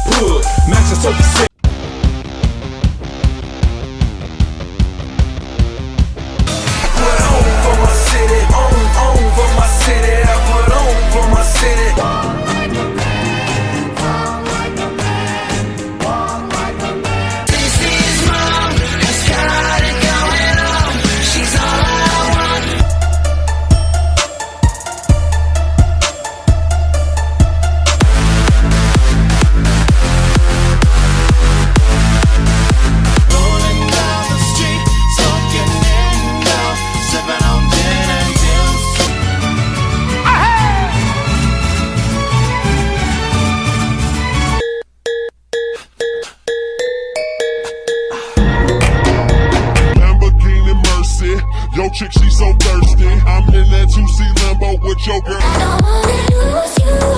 pug. Match is so sick. Put on for my city, on for my city. I put on for my city. Stacy's mom has got it going on. She's all I want. Rolling down the street, smoking Indo, sipping on gin and juice. Lamborghini Mercy, yo chick she so thirsty. I'm in that 2C Lambo with your girl. I don't wanna lose you.